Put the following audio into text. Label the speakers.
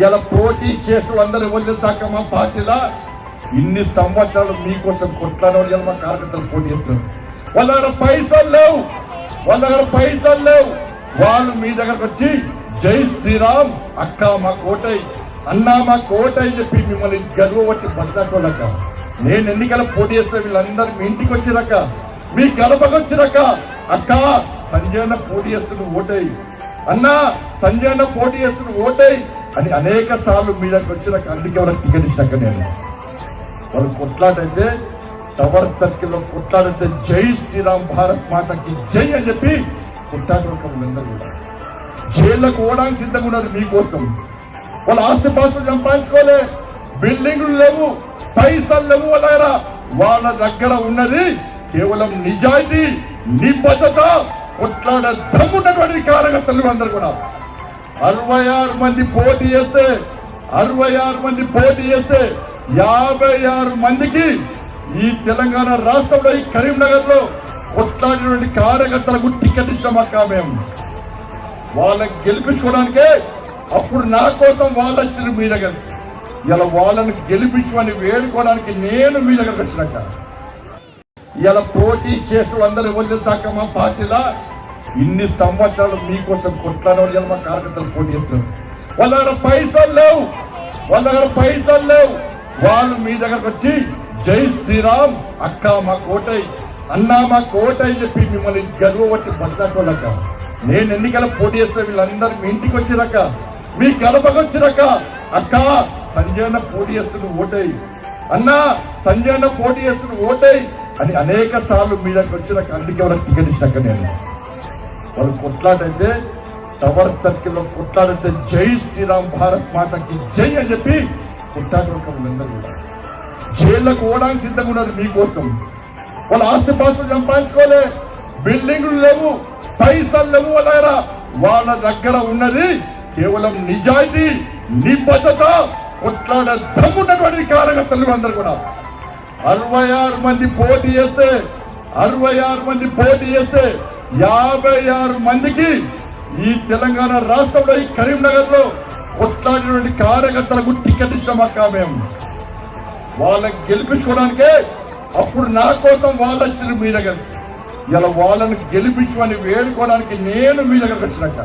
Speaker 1: ఇలా పోటీ చేస్తూ అందరూ వదిలేసాక మా పార్టీలా ఇన్ని సంవత్సరాలు మీకోసం కొట్లాడే వాళ్ళు మా కార్యకర్తలు పోటీ చేస్తున్నారు. వాళ్ళ దగ్గర పైసలు లేవు, వాళ్ళు మీ దగ్గరకు వచ్చి జై శ్రీరామ్ అక్క మా కోటై, అన్నా మా కోటై అని చెప్పి మిమ్మల్ని గర్వపట్టి బతకలక. నేను ఎన్నికల పోటీ చేస్తే వీళ్ళందరూ మీ ఇంటికి వచ్చినాక, మీ గడపకు వచ్చినాక అక్క సంజయ్ అన్న పోటీ చేస్తున్న ఓటై, అన్నా సంజయ్ అన్న పోటీ చేస్తున్న ఓటై అని అనేక సార్లు మీ దగ్గర వచ్చినాక అందుకే వాళ్ళకి టికెట్ ఇచ్చినాక నేను వాళ్ళు కొట్లాడైతే టవర్ సర్కిల్లో కొట్లాడితే జై శ్రీరామ్ భారత్ మాతకి జై అని చెప్పి కొట్లాడరు. వీళ్ళందరూ కూడా జైళ్ళకు పోవడానికి సిద్ధంగా ఉన్నారు మీకోసం. వాళ్ళ ఆస్తిపాస్తులు సంపాదించుకోలే, బిల్డింగులు లేవు, పైసలు లేవు. వాళ్ళ దగ్గర ఉన్నది కేవలం నిజాయితీ, నిబద్ధత, కొట్లాడ దమ్మున్నటువంటి కార్యకర్తలు అందరూ కూడా. 66 మంది పోటీ చేస్తే 56 మందికి ఈ తెలంగాణ రాష్ట్రంలో ఈ కరీంనగర్ లో కొట్లాడినటువంటి కార్యకర్తలకు టికెట్ ఇస్తామక్క. మేము వాళ్ళని గెలిపించుకోవడానికే అప్పుడు నా కోసం వాళ్ళు వచ్చిన మీ దగ్గర. ఇలా వాళ్ళని గెలిపించమని వేడుకోవడానికి నేను మీ దగ్గరకు వచ్చినాక ఇలా పోటీ చేస్తూ అందరూ వదిలేసాక మా పార్టీలా ఇన్ని సంవత్సరాలు మీకోసం కొట్లాడే వాళ్ళు మా కార్యకర్తలు పోటీ చేస్తున్నారు. వాళ్ళ దగ్గర పైసలు లేవు, వాళ్ళు మీ దగ్గరకు వచ్చి జై శ్రీరామ్ అక్క మా కోటై, అన్నా మా కోటై అని చెప్పి మిమ్మల్ని గర్వపట్టి బతకలక. నేను ఎన్నికల పోటీ చేస్తే వీళ్ళందరూ మీ ఇంటికి వచ్చినాక, మీ గడపకు వచ్చినాక అక్క సంజయ్ అన్న పోటీ చేస్తున్న ఓటై, అన్నా సంజయ్ అన్న పోటీ చేస్తున్న ఓటై అని అనేక సార్లు మీ దగ్గర వచ్చినాక అందుకే వాళ్ళకి టికెట్ ఇచ్చినాక నేను వాళ్ళు కొట్లాడైతే టవర్ సర్కిల్లో కొట్లాడితే జై శ్రీరామ్ భారత్ మాతకి జై అని చెప్పి కొట్లాడరు. వీళ్ళందరూ కూడా జైళ్ళకు పోవడానికి సిద్ధంగా ఉన్నారు మీకోసం. వాళ్ళ ఆస్తిపాస్తులు సంపాదించుకోలే, బిల్డింగులు లేవు, పైసలు లేవు. వాళ్ళ దగ్గర ఉన్నది కేవలం నిజాయితీ, నిబద్ధత, కొట్లాడ దమ్మున్నటువంటి కార్యకర్తలు అందరూ కూడా. 66 మంది పోటీ చేస్తే 56 మందికి ఈ తెలంగాణ రాష్ట్రంలో ఈ కరీంనగర్ లో కొట్లాడినటువంటి కార్యకర్తలకు టికెట్ ఇస్తామక్క. మేము వాళ్ళని గెలిపించుకోవడానికే అప్పుడు నా కోసం వాళ్ళు వచ్చిన మీ దగ్గర. ఇలా వాళ్ళని గెలిపించమని వేడుకోవడానికి నేను మీ దగ్గరకు వచ్చినాక